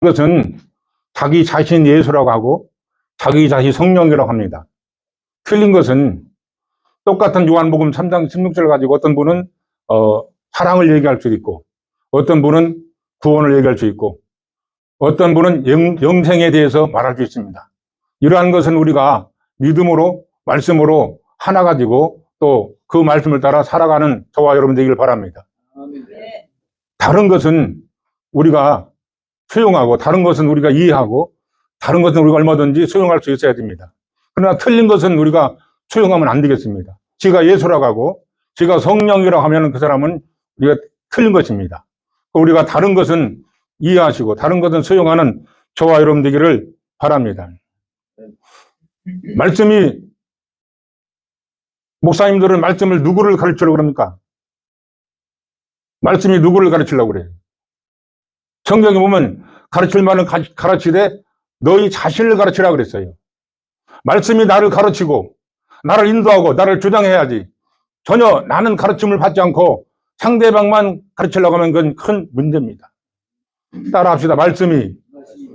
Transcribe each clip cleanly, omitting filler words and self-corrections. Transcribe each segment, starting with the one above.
그것은 자기 자신 예수라고 하고 자기 자신 성령이라고 합니다. 틀린 것은 똑같은 요한복음 3장 16절 가지고 어떤 분은 사랑을 얘기할 수 있고 어떤 분은 구원을 얘기할 수 있고 어떤 분은 영생에 대해서 말할 수 있습니다. 이러한 것은 우리가 믿음으로 말씀으로 하나 가지고 또 그 말씀을 따라 살아가는 저와 여러분 되기를 바랍니다. 다른 것은 우리가 수용하고 다른 것은 우리가 이해하고 다른 것은 우리가 얼마든지 수용할 수 있어야 됩니다. 그러나 틀린 것은 우리가 수용하면 안 되겠습니다. 지가 예수라고 하고 지가 성령이라고 하면 그 사람은 우리가 틀린 것입니다. 우리가 다른 것은 이해하시고 다른 것은 수용하는 저와 여러분 되기를 바랍니다. 말씀이 목사님들은 말씀을 누구를 가르치려고 그럽니까? 말씀이 누구를 가르치려고 그래요? 성경에 보면 가르칠 말은 가르치되 너희 자신을 가르치라고 그랬어요. 말씀이 나를 가르치고 나를 인도하고 나를 주장해야지 전혀 나는 가르침을 받지 않고 상대방만 가르치려고 하면 그건 큰 문제입니다. 따라합시다. 말씀이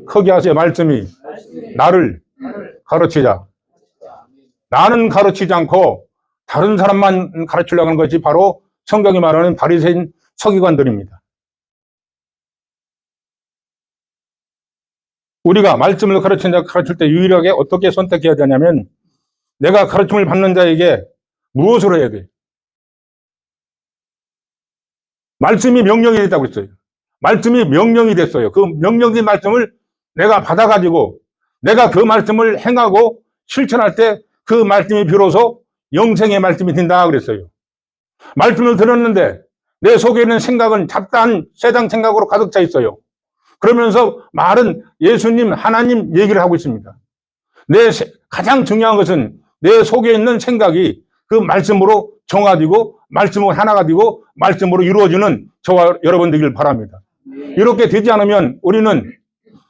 크게 하세요. 말씀이 나를 가르치자. 나는 가르치지 않고 다른 사람만 가르치려고 하는 것이 바로 성경이 말하는 바리새인 서기관들입니다. 우리가 말씀을 가르칠 때 유일하게 어떻게 선택해야 되냐면 내가 가르침을 받는 자에게 무엇을 해야 돼? 말씀이 명령이 됐다고 했어요. 말씀이 명령이 됐어요. 그 명령된 말씀을 내가 받아가지고 내가 그 말씀을 행하고 실천할 때 그 말씀이 비로소 영생의 말씀이 된다 그랬어요. 말씀을 들었는데 내 속에 있는 생각은 잡다한 세상 생각으로 가득 차 있어요. 그러면서 말은 예수님, 하나님 얘기를 하고 있습니다. 가장 중요한 것은 내 속에 있는 생각이 그 말씀으로 정화되고 말씀을 하나가 되고 말씀으로 이루어지는 저와 여러분 되길 바랍니다. 이렇게 되지 않으면 우리는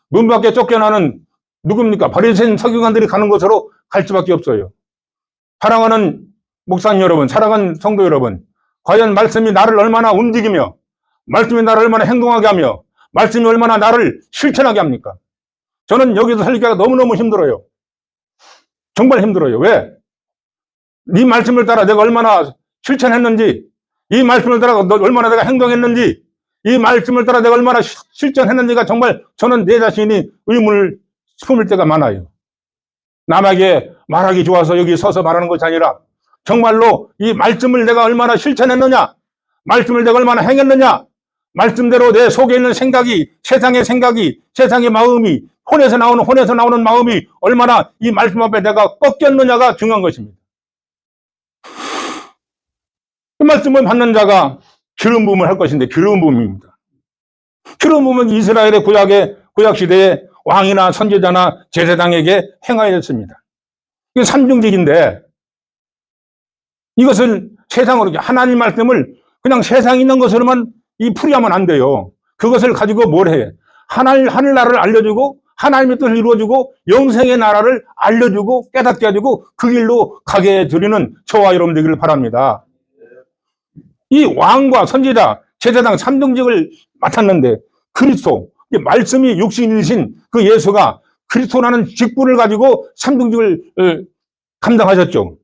문 밖에 쫓겨나는 누굽니까? 바리새인 서기관들이 가는 곳으로 갈 수밖에 없어요. 사랑하는 목사님 여러분, 사랑하는 성도 여러분, 과연 말씀이 나를 얼마나 움직이며 말씀이 나를 얼마나 행동하게 하며 말씀이 얼마나 나를 실천하게 합니까? 저는 여기서 살기가 너무너무 힘들어요. 정말 힘들어요. 왜? 이 말씀을 따라 내가 얼마나 실천했는지, 이 말씀을 따라 얼마나 내가 행동했는지, 이 말씀을 따라 내가 얼마나 실천했는지가 정말 저는 내 자신이 의문을 품을 때가 많아요. 남에게 말하기 좋아서 여기 서서 말하는 것이 아니라 정말로 이 말씀을 내가 얼마나 실천했느냐, 말씀을 내가 얼마나 행했느냐, 말씀대로 내 속에 있는 생각이, 세상의 마음이, 혼에서 나오는 마음이 얼마나 이 말씀 앞에 내가 꺾였느냐가 중요한 것입니다. 이 말씀을 받는 자가 기름 부음을 할 것인데 기름 부음입니다. 기름 부음은 이스라엘의 구약 시대에 왕이나 선지자나 제사장에게 행하여야 했습니다. 이게 삼중직인데 이것을 세상으로 하나님 말씀을 그냥 세상에 있는 것으로만 풀이하면 안 돼요. 그것을 가지고 뭘 해? 하늘나라를 알려주고 하나님의 뜻을 이루어주고 영생의 나라를 알려주고 깨닫게 해주고 그 길로 가게 해드리는 저와 여러분 되기를 바랍니다. 이 왕과 선지자, 제사장 삼중직을 맡았는데 그리스도, 말씀이 육신이신 그 예수가 그리스도라는 직분을 가지고 삼중직을 감당하셨죠.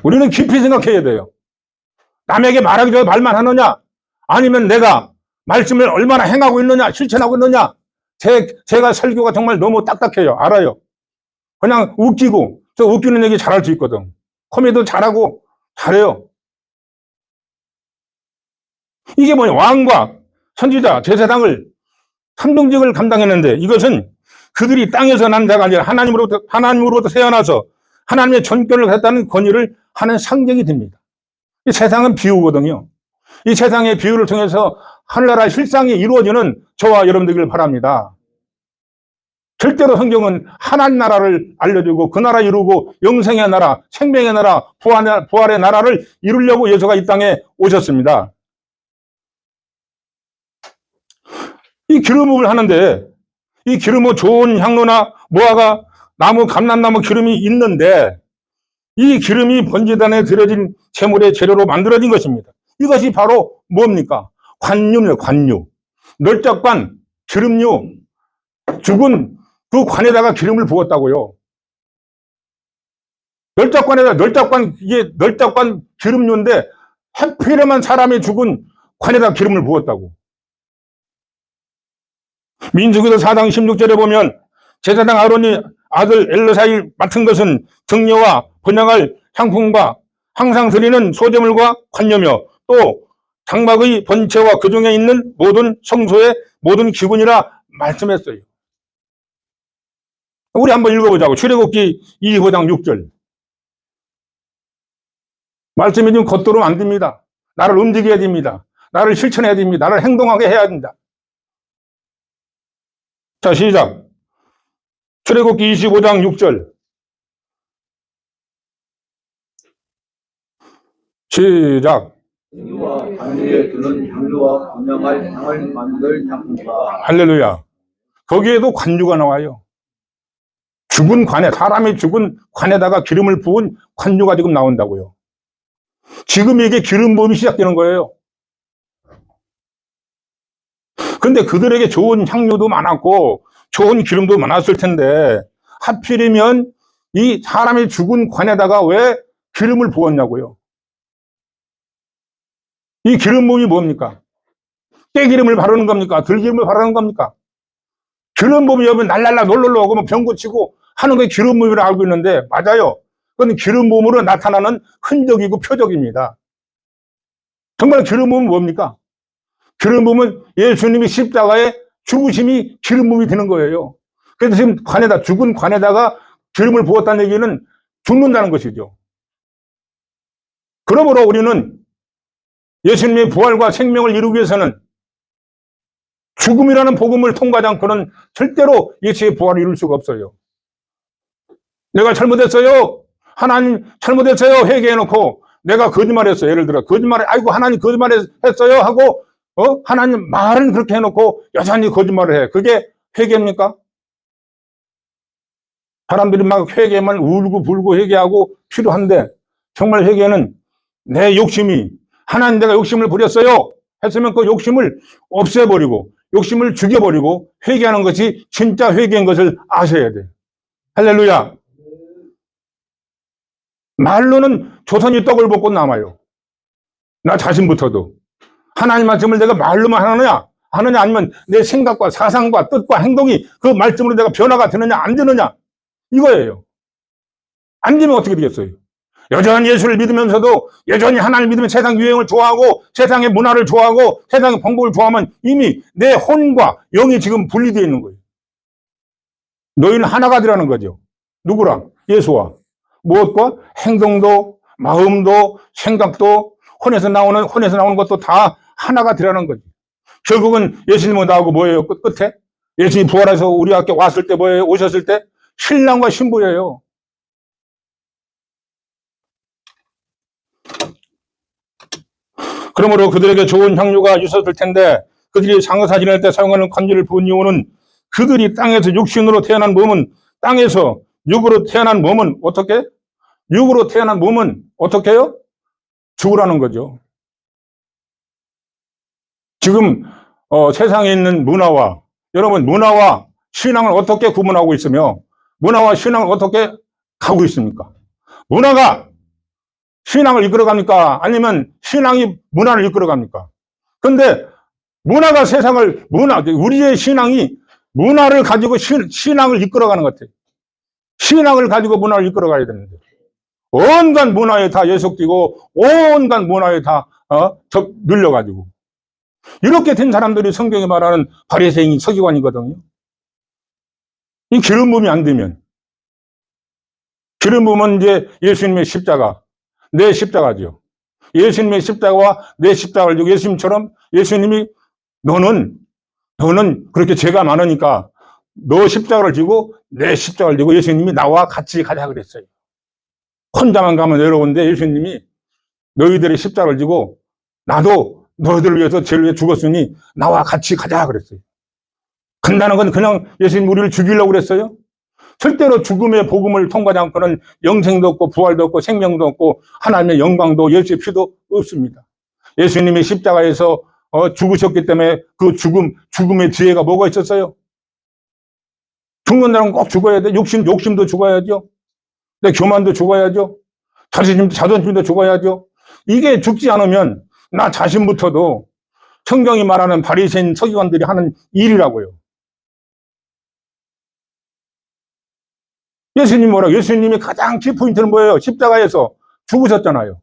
우리는 깊이 생각해야 돼요. 남에게 말하기 전에 말만 하느냐, 아니면 내가 말씀을 얼마나 행하고 있느냐, 실천하고 있느냐. 제가 설교가 정말 너무 딱딱해요. 알아요. 그냥 웃기고, 저 웃기는 얘기 잘할 수 있거든. 코미디도 잘하고 잘해요. 이게 뭐냐? 왕과 선지자, 제사장을 삼중직을 감당했는데 이것은 그들이 땅에서 난 자가 아니라 하나님으로부터 태어나서 하나님의 전권을 갖다는 권위를 하는 상징이 됩니다. 이 세상은 비유거든요. 이 세상의 비유를 통해서 하늘나라의 실상이 이루어지는 저와 여러분 되기를 바랍니다. 절대로 성경은 하나님 나라를 알려주고 그 나라 이루고 영생의 나라, 생명의 나라, 부활의 나라를 이루려고 예수가 이 땅에 오셨습니다. 이 기름부음을 하는데 이 기름은 좋은 향로나 무화과 나무, 감람나무 기름이 있는데 이 기름이 번제단에 드려진 제물의 재료로 만들어진 것입니다. 이것이 바로 뭡니까? 관유입니다. 관유. 널적관, 기름류, 죽은 그 관에다가 기름을 부었다고요. 이게 널작관 기름류인데 하필이면 사람이 죽은 관에다 기름을 부었다고. 민수기도 4장 16절에 보면 제사장 아론이 아들 엘르사이 맡은 것은 등려와 번양할 향품과 항상 드리는 소제물과 관녀며 또 장막의 번체와 그 중에 있는 모든 성소의 모든 기근이라 말씀했어요. 우리 한번 읽어보자고. 출애굽기 25장 6절. 말씀이 좀 겉도로 안 됩니다. 나를 움직여야 됩니다. 나를 실천해야 됩니다. 나를 행동하게 해야 된다. 자, 시작. 출애굽기 25장 6절. 시작. 이와 관유에 두는 향료와 분양할 향을 만들 향품과 할렐루야. 거기에도 관유가 나와요. 죽은 관에, 사람이 죽은 관에다가 기름을 부은 관유가 지금 나온다고요. 지금 이게 기름 부음이 시작되는 거예요. 근데 그들에게 좋은 향료도 많았고 좋은 기름도 많았을 텐데 하필이면 이 사람이 죽은 관에다가 왜 기름을 부었냐고요. 이 기름 부음이 뭡니까? 깨기름을 바르는 겁니까? 들기름을 바르는 겁니까? 기름 부음이 여러분 날랄라 놀놀러 오고 뭐 병 고치고 하는 게 기름 부음이라고 알고 있는데 맞아요. 그건 기름 부음으로 나타나는 흔적이고 표적입니다. 정말 기름 부음은 뭡니까? 기름 부음은 예수님이 십자가에 죽으심이 기름 부음이 되는 거예요. 그래서 지금 죽은 관에다가 기름을 부었다는 얘기는 죽는다는 것이죠. 그러므로 우리는 예수님의 부활과 생명을 이루기 위해서는 죽음이라는 복음을 통과하지 않고는 절대로 예수의 부활을 이룰 수가 없어요. 내가 잘못했어요. 하나님 잘못했어요. 회개해놓고 내가 거짓말했어요. 예를 들어 아이고 하나님 거짓말했어요 하고 하나님 말은 그렇게 해놓고 여전히 거짓말을 해. 그게 회개입니까? 사람들이 막 회개만 울고 불고 회개하고 필요한데 정말 회개는 내 욕심이 하나님 내가 욕심을 부렸어요 했으면 그 욕심을 없애버리고 욕심을 죽여버리고 회개하는 것이 진짜 회개인 것을 아셔야 돼. 할렐루야. 말로는 조선이 떡을 먹고 남아요. 나 자신부터도. 하나님 말씀을 내가 말로만 하느냐 아니면 내 생각과 사상과 뜻과 행동이 그 말씀으로 내가 변화가 되느냐 안 되느냐 이거예요. 안 되면 어떻게 되겠어요? 여전히 예수를 믿으면서도 여전히 하나님을 믿으면 세상 유행을 좋아하고 세상의 문화를 좋아하고 세상의 방법을 좋아하면 이미 내 혼과 영이 지금 분리되어 있는 거예요. 너희는 하나가 되라는 거죠. 누구랑? 예수와. 무엇과? 행동도 마음도 생각도 혼에서 나오는 것도 다 하나가 되라는 거죠. 결국은 예수님은 나오고 뭐예요? 끝에? 예수님이 부활해서 우리 학교 왔을 때 뭐예요? 오셨을 때? 신랑과 신부예요. 그러므로 그들에게 좋은 향료가 있었을 텐데 그들이 장사 지낼 때 사용하는 관유를 부은 이유는 그들이 땅에서 육신으로 태어난 몸은 땅에서 육으로 태어난 몸은 어떻게? 육으로 태어난 몸은 어떻게 해요? 죽으라는 거죠. 지금 세상에 있는 문화와 여러분 문화와 신앙을 어떻게 구분하고 있으며 문화와 신앙을 어떻게 가고 있습니까? 문화가 신앙을 이끌어갑니까? 아니면 신앙이 문화를 이끌어갑니까? 근데 문화가 우리의 신앙이 문화를 가지고 신앙을 이끌어가는 것 같아요. 신앙을 가지고 문화를 이끌어가야 되는데 온갖 문화에 다 예속되고 온갖 문화에 다 눌려가지고 이렇게 된 사람들이 성경에 말하는 바리새인 서기관이거든요. 이 기름 부음이 안 되면 기름 부음은 이제 예수님의 십자가 내 십자가죠. 예수님의 십자가와 내 십자가를 지고 예수님처럼 예수님이 너는 그렇게 죄가 많으니까 너 십자가를 지고 내 십자가를 지고 예수님이 나와 같이 가자 그랬어요. 혼자만 가면 외로운데 예수님이 너희들의 십자가를 지고 나도 너희들을 위해서 죄를 위해 죽었으니 나와 같이 가자 그랬어요. 간다는 건 그냥 예수님 우리를 죽이려고 그랬어요? 절대로 죽음의 복음을 통과하지 않고는 영생도 없고 부활도 없고 생명도 없고 하나님의 영광도 예수의 피도 없습니다. 예수님이 십자가에서 죽으셨기 때문에 그 죽음의 뒤에가 뭐가 있었어요? 죽는다는 건 꼭 죽어야 돼. 욕심도 죽어야죠. 내 교만도 죽어야죠. 자존심도 죽어야죠. 이게 죽지 않으면 나 자신부터도 성경이 말하는 바리새인 서기관들이 하는 일이라고요. 예수님이 가장 키포인트는 뭐예요? 십자가에서 죽으셨잖아요.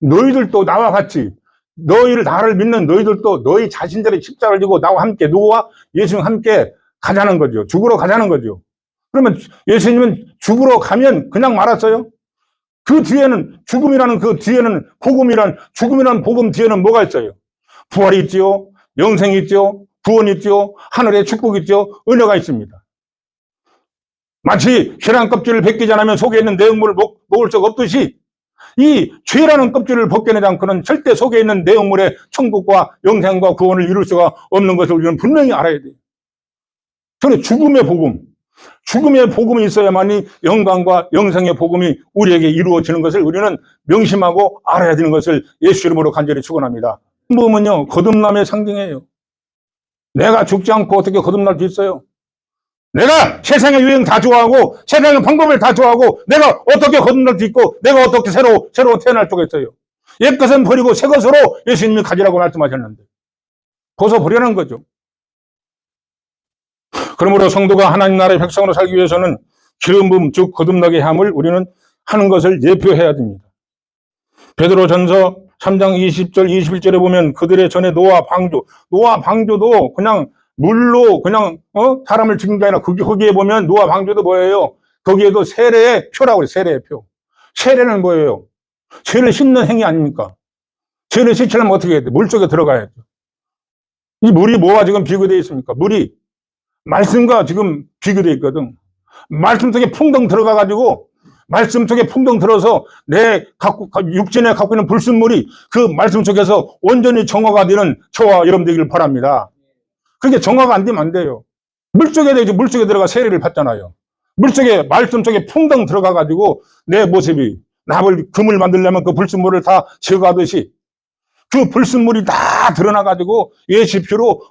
너희들도 나와 같이, 나를 믿는 너희들도 너희 자신들의 십자가를 지고 나와 함께, 누구와? 예수님 함께 가자는 거죠. 죽으러 가자는 거죠. 그러면 예수님은 죽으러 가면 그냥 말았어요? 그 뒤에는, 죽음이라는 복음 뒤에는 뭐가 있어요? 부활이 있지요, 영생이 있죠, 구원이 있죠, 하늘의 축복이 있죠, 은혜가 있습니다. 마치 계란 껍질을 벗기지 않으면 속에 있는 내용물을 먹을 수가 없듯이 이 죄라는 껍질을 벗겨내지 않고는 절대 속에 있는 내용물의 천국과 영생과 구원을 이룰 수가 없는 것을 우리는 분명히 알아야 돼요. 그런데 죽음의 복음이 있어야만이 영광과 영생의 복음이 우리에게 이루어지는 것을 우리는 명심하고 알아야 되는 것을 예수 이름으로 간절히 축원합니다. 복음은요, 거듭남의 상징이에요. 내가 죽지 않고 어떻게 거듭날 수 있어요? 내가 세상의 유행 다 좋아하고 세상의 방법을 다 좋아하고 내가 어떻게 거듭날 수 있고 내가 어떻게 새로 태어날 수가 있어요? 옛것은 버리고 새것으로 예수님이 가지라고 말씀하셨는데 벗어버리라는 거죠. 그러므로 성도가 하나님 나라의 백성으로 살기 위해서는 기름 부음 즉 거듭나게 함을 우리는 하는 것을 예표해야 됩니다. 베드로전서 3장 20절 21절에 보면 그들의 전에 노아 방주도 그냥 물로 그냥 사람을 죽인 게 아니라 거기에 보면 노아 방주도 뭐예요? 거기에도 세례의 표라고 그래요. 세례의 표. 세례는 뭐예요? 죄를 씻는 행위 아닙니까? 죄를 씻으려면 어떻게 해야 돼? 물 속에 들어가야죠. 이 물이 뭐와 지금 비교되어 있습니까? 물이 말씀과 지금 비교되어 있거든. 말씀 속에 풍덩 들어가가지고 말씀 속에 풍덩 들어서 내 육신에 갖고 있는 불순물이 그 말씀 속에서 온전히 정화가 되는 저와 여러분 되기를 바랍니다. 그게 정화가 안 되면 안 돼요. 물속에 들어가 세례를 받잖아요. 말씀 속에 풍덩 들어가가지고 내 모습이 금을 만들려면 그 불순물을 다 제거하듯이 그 불순물이 다 드러나가지고 예수피로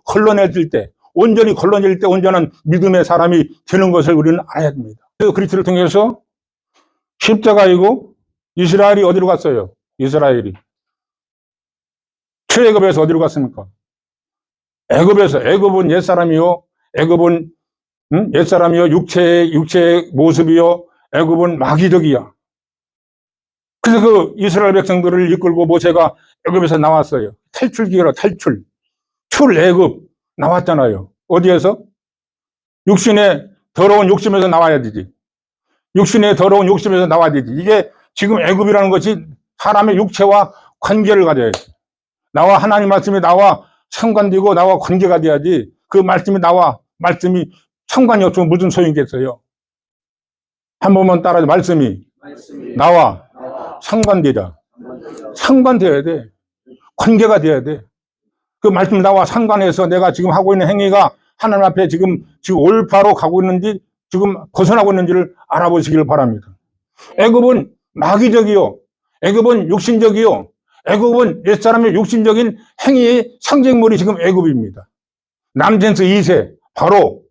온전히 걸러낼 때 온전한 믿음의 사람이 되는 것을 우리는 알아야 됩니다. 그 그리스도를 통해서 십자가이고 이스라엘이 어디로 갔어요? 이스라엘이 출애굽에서 어디로 갔습니까? 애굽은 옛사람이요. 애굽은 옛사람이요. 육체의 모습이요. 애굽은 마귀적이야. 그래서 그 이스라엘 백성들을 이끌고 모세가 애굽에서 나왔어요. 탈출기라 출애굽 나왔잖아요. 어디에서? 더러운 욕심에서 나와야 되지. 더러운 욕심에서 나와야 되지. 이게 지금 애굽이라는 것이 사람의 육체와 관계를 가져야 돼. 나와 하나님 말씀이 나와 상관되고 나와 관계가 돼야지. 그 말씀이 상관이 없으면 무슨 소용이겠어요? 한 번만 따라줘. 말씀이 나와 상관되자. 상관돼야 돼. 관계가 돼야 돼. 그 말씀 나와 상관해서 내가 지금 하고 있는 행위가 하나님 앞에 지금 올바로 가고 있는지 지금 벗어나고 있는지를 알아보시길 바랍니다. 애굽은 마귀적이요. 애굽은 육신적이요. 애굽은 옛사람의 육신적인 행위의 상징물이 지금 애굽입니다. 남젠스 2세 바로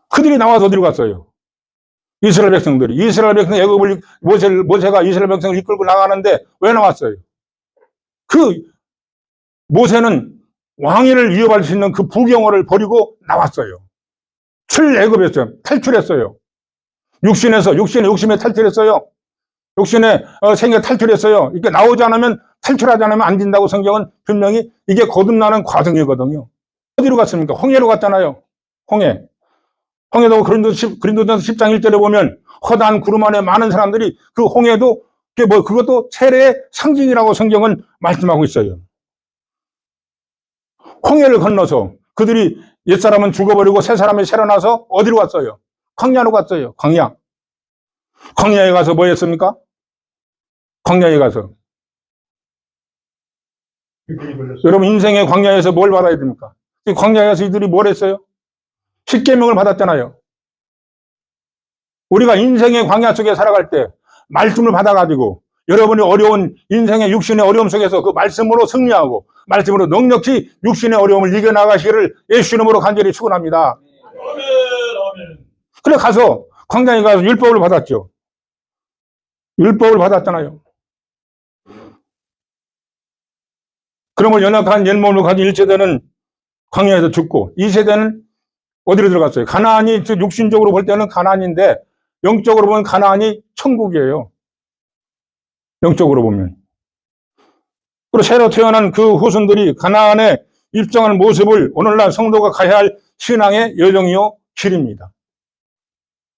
그들이 나와서 어디로 갔어요? 이스라엘 백성들이 애굽을 모세가 이스라엘 백성을 이끌고 나가는데 왜 나왔어요? 그 모세는 왕위를 위협할 수 있는 그 부경어를 버리고 나왔어요. 출애굽했어요. 탈출했어요. 욕심에 탈출했어요. 욕심의 생에 탈출했어요. 이렇게 나오지 않으면 탈출하지 않으면 안 된다고 성경은 분명히 이게 거듭나는 과정이거든요. 어디로 갔습니까? 홍해로 갔잖아요. 홍해도 고린도전서 10장 1절에 보면 허다한 구름 안에 많은 사람들이 그 홍해도 그것도 세례의 상징이라고 성경은 말씀하고 있어요. 홍해를 건너서 그들이 옛사람은 죽어버리고 새 사람이 새어나서 어디로 갔어요? 광야로 갔어요. 광야에 가서 뭐 했습니까? 광야에 가서 여러분 인생의 광야에서 뭘 받아야 됩니까? 광야에 가서 이들이 뭘 했어요? 십계명을 받았잖아요. 우리가 인생의 광야 속에 살아갈 때 말씀을 받아가지고 여러분이 어려운 인생의 육신의 어려움 속에서 그 말씀으로 승리하고 말씀으로 넉넉히 육신의 어려움을 이겨나가시기를 예수 이름으로 간절히 축원합니다. 그래 가서 광장에 가서 율법을 받았죠. 율법을 받았잖아요. 그러면 연약한 옛몸을 가진 1세대는 광야에서 죽고 2세대는 어디로 들어갔어요? 가나안이 육신적으로 볼 때는 가나안인데 영적으로 보면 가나안이 천국이에요. 영적으로 보면. 그리고 새로 태어난 그 후손들이 가나안에 입성하는 모습을 오늘날 성도가 가야 할 신앙의 여정이요 길입니다.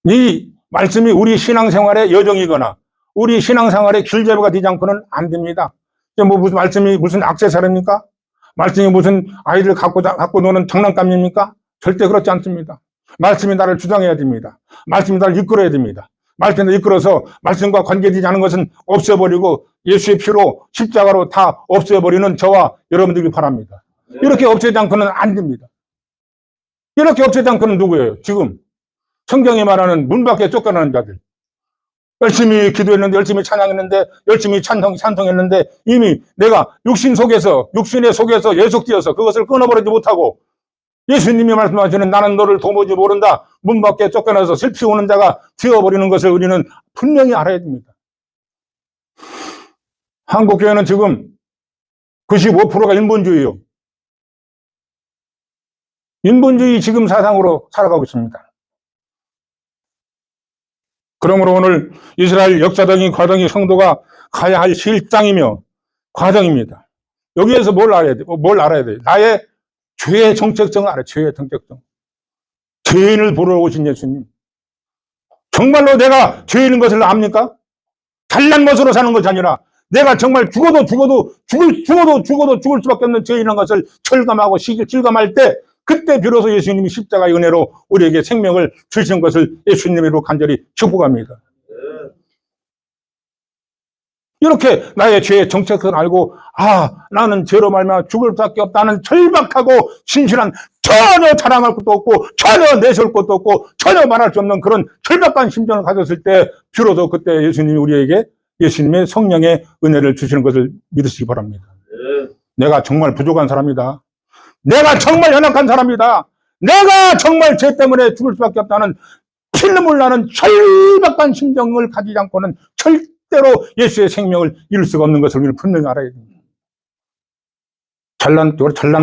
이 말씀이 우리 신앙생활의 여정이거나 우리 신앙생활의 길잡이가 되지 않고는 안 됩니다. 뭐 무슨 말씀이 무슨 액세서리입니까? 말씀이 무슨 아이들 갖고 노는 장난감입니까? 절대 그렇지 않습니다. 말씀이 나를 주장해야 됩니다. 말씀이 나를 이끌어야 됩니다. 말씀을 이끌어서 말씀과 관계되지 않은 것은 없애버리고 예수의 피로 십자가로 다 없애버리는 저와 여러분들이 바랍니다. 이렇게 없애지 않고는 안 됩니다. 이렇게 없애지 않고는 누구예요? 지금 성경이 말하는 문 밖에 쫓겨나는 자들. 열심히 기도했는데, 열심히 찬양했는데, 열심히 찬송했는데 이미 내가 육신의 속에서 예속되어서 그것을 끊어버리지 못하고 예수님이 말씀하시는 나는 너를 도무지 모른다. 문 밖에 쫓겨나서 슬피 우는 자가 되어버리는 것을 우리는 분명히 알아야 됩니다. 한국교회는 지금 95%가 인본주의예요. 인본주의 지금 사상으로 살아가고 있습니다. 그러므로 오늘 이스라엘 역사적인 과정이 성도가 가야 할 실장이며 과정입니다. 여기에서 뭘 알아야 돼? 나의 죄의 정체성을 알아요. 죄의 정체성. 죄인을 보러 오신 예수님. 정말로 내가 죄인인 것을 압니까? 잘난 것으로 사는 것이 아니라 내가 정말 죽을 수밖에 없는 죄인인 것을 철감하고 실감할 때 그때 비로소 예수님이 십자가의 은혜로 우리에게 생명을 주신 것을 예수님으로 간절히 축복합니다. 이렇게 나의 죄의 정체성을 알고 나는 죄로 말미암아 죽을 수밖에 없다는 절박하고 신실한 전혀 자랑할 것도 없고 전혀 내세울 것도 없고 전혀 말할 수 없는 그런 절박한 심정을 가졌을 때 비로소 그때 예수님이 우리에게 예수님의 성령의 은혜를 주시는 것을 믿으시기 바랍니다. 내가 정말 부족한 사람이다. 내가 정말 연약한 사람이다. 내가 정말 죄 때문에 죽을 수밖에 없다는 피눈물 나는 절박한 심정을 가지지 않고는 절대로 예수의 생명을 잃을 수가 없는 것을 우리는 분명히 알아야 됩니다. 잘난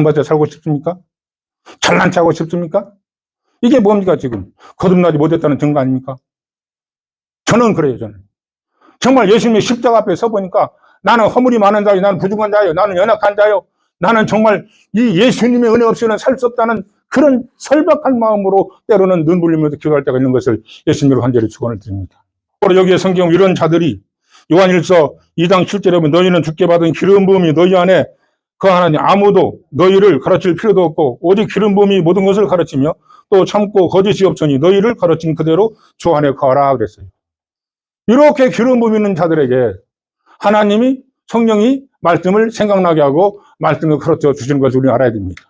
것에 살고 싶습니까? 잘난 체 하고 싶습니까? 이게 뭡니까 지금? 거듭나지 못했다는 증거 아닙니까? 저는 그래요. 저는 정말 예수님의 십자가 앞에 서보니까 나는 허물이 많은 자요, 나는 부족한 자요, 나는 연약한 자요, 나는 정말 이 예수님의 은혜 없이는 살 수 없다는 그런 설박한 마음으로 때로는 눈물 흘리면서 기도할 때가 있는 것을 예수님으로 간절히 축원을 드립니다. 여기에 성경 이런 자들이 요한일서 2장 7절에 보면 너희는 주께 받은 기름 부음이 너희 안에 거하나니 아무도 너희를 가르칠 필요도 없고 오직 기름 부음이 모든 것을 가르치며 또 참고 거짓이 없으니 너희를 가르친 그대로 주 안에 거하라 그랬어요. 이렇게 기름 부음 있는 자들에게 하나님이 성령이 말씀을 생각나게 하고 말씀을 가르쳐 주시는 것을 우리는 알아야 됩니다.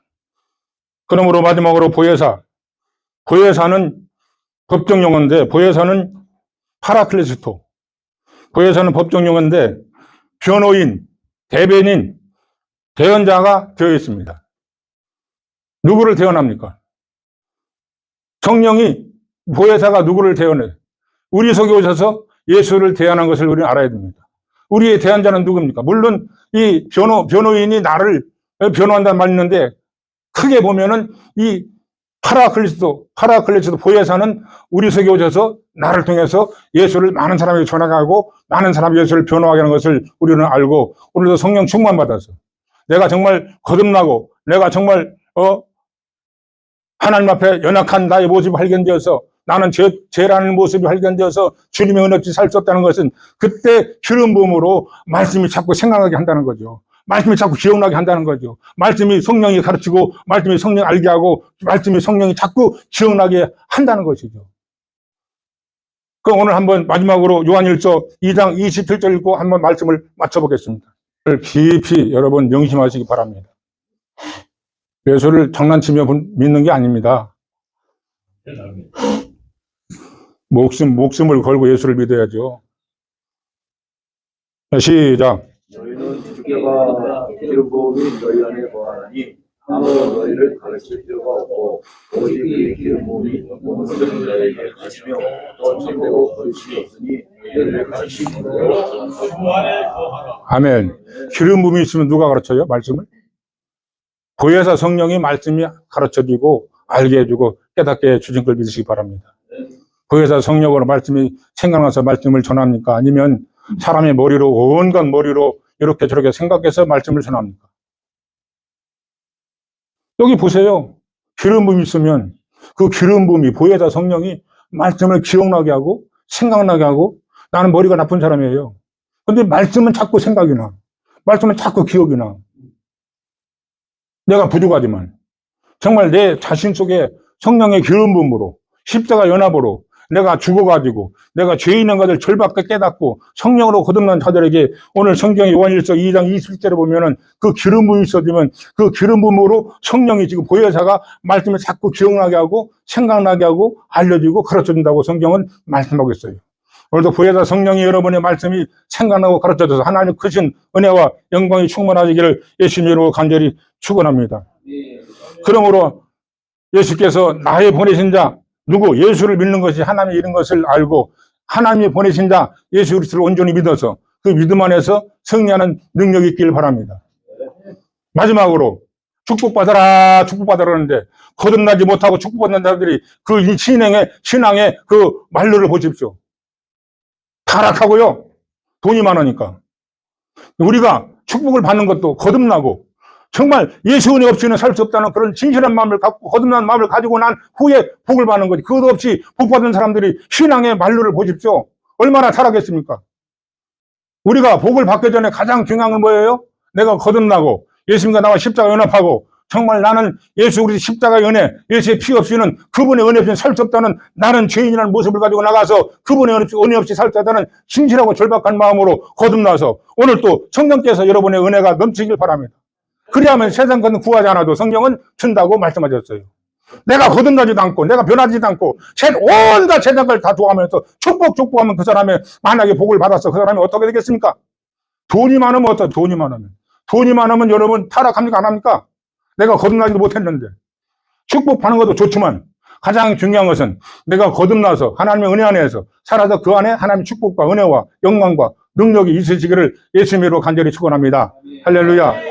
그러므로 마지막으로 보혜사는 법정 용어인데 보혜사는 파라클레스토, 보혜사는 법정 용어인데 변호인, 대변인, 대언자가 되어 있습니다. 누구를 대언합니까? 성령이 보혜사가 누구를 대언해요? 우리 속에 오셔서 예수를 대언한 것을 우리는 알아야 됩니다. 우리의 대언자는 누굽니까? 물론 이 변호인이 나를 변호한다는 말이 있는데 크게 보면은 이 파라클레스도 보혜사는 우리 속에 오셔서 나를 통해서 예수를 많은 사람에게 전하고 많은 사람이 예수를 변호하게 하는 것을 우리는 알고 오늘도 성령 충만 받아서 내가 정말 거듭나고 내가 정말 하나님 앞에 연약한 나의 모습이 발견되어서 나는 죄라는 모습이 발견되어서 주님의 은혜 없이 살 수 없다는 것은 그때 기름 부음으로 말씀이 자꾸 생각나게 한다는 거죠. 말씀이 자꾸 기억나게 한다는 거죠. 말씀이 성령이 가르치고 말씀이 성령 알게 하고 말씀이 성령이 자꾸 기억나게 한다는 것이죠. 그럼 오늘 한번 마지막으로 요한일서 2장 27절 읽고 한번 말씀을 맞춰보겠습니다. 깊이 여러분 명심하시기 바랍니다. 예수를 장난치며 믿는 게 아닙니다. 목숨을 걸고 예수를 믿어야죠. 시작. 너희는 주께가 기름 부음이 너희 안에 거하나니 아무도 너희를 가르칠 필요가 없고 오직 이 기름 부음이 모든 너희에게 가시며 또 참되고 거짓이 없으니 너희를 가르치는 대로 아멘. 기름 부음이 있으면 누가 가르쳐요? 말씀을? 보혜사 성령이 말씀이 가르쳐주고 알게 해주고 깨닫게 해주신 걸 믿으시기 바랍니다. 보혜사 성령으로 말씀이 생각나서 말씀을 전합니까? 아니면 사람의 머리로 온갖 머리로 이렇게 저렇게 생각해서 말씀을 전합니까? 여기 보세요. 기름 부음이 있으면 그 기름 부음이 보혜사 성령이 말씀을 기억나게 하고 생각나게 하고 나는 머리가 나쁜 사람이에요. 근데 말씀은 자꾸 생각이 나. 말씀은 자꾸 기억이 나. 내가 부족하지만 정말 내 자신 속에 성령의 기름 부음으로 십자가 연합으로 내가 죽어가지고 내가 죄 있는 것을 절박하게 깨닫고 성령으로 거듭난 자들에게 오늘 성경 요한일서 2장 20절에 보면은 그 기름 부음이 있어지면 그 기름 부음으로 성령이 지금 보혜사가 말씀을 자꾸 기억나게 하고 생각나게 하고 알려주고 가르쳐준다고 성경은 말씀하고 있어요. 오늘도 보혜사 성령이 여러분의 말씀이 생각나고 가르쳐줘서 하나님 크신 은혜와 영광이 충만하시기를 예수님으로 간절히 축원합니다. 그러므로 예수께서 나의 보내신 자 누구? 예수를 믿는 것이 하나님의 이런 것을 알고 하나님이 보내신 자 예수 그리스도를 온전히 믿어서 그 믿음 안에서 승리하는 능력이 있길 바랍니다. 마지막으로 축복받아라 그러는데 거듭나지 못하고 축복받는 자들이 그 신앙의 그 만류를 보십시오. 타락하고요. 돈이 많으니까. 우리가 축복을 받는 것도 거듭나고 정말 예수 은혜 없이는 살 수 없다는 그런 진실한 마음을 갖고 거듭난 마음을 가지고 난 후에 복을 받는 거지. 그것 없이 복 받은 사람들이 신앙의 만류를 보십시오. 얼마나 타락했습니까? 우리가 복을 받기 전에 가장 중요한 건 뭐예요? 내가 거듭나고 예수님과 나와 십자가 연합하고 정말 나는 예수 그리스도 십자가 은혜, 예수의 피 없이는 그분의 은혜 없이는 살 수 없다는 나는 죄인이라는 모습을 가지고 나가서 그분의 은혜 없이 살 수 없다는 진실하고 절박한 마음으로 거듭나서 오늘 또 성령께서 여러분의 은혜가 넘치길 바랍니다. 그래야만 세상 것은 구하지 않아도 성경은 준다고 말씀하셨어요. 내가 거듭나지도 않고 내가 변하지도 않고 온갖 세상 걸 다 좋아하면서 축복하면 그 사람의 만약에 복을 받아서 그 사람이 어떻게 되겠습니까? 돈이 많으면 어떠? 돈이 많으면 여러분 타락합니까? 안 합니까? 내가 거듭나지도 못했는데 축복하는 것도 좋지만 가장 중요한 것은 내가 거듭나서 하나님의 은혜 안에서 살아서 그 안에 하나님의 축복과 은혜와 영광과 능력이 있으시기를 예수님으로 간절히 축원합니다. 할렐루야.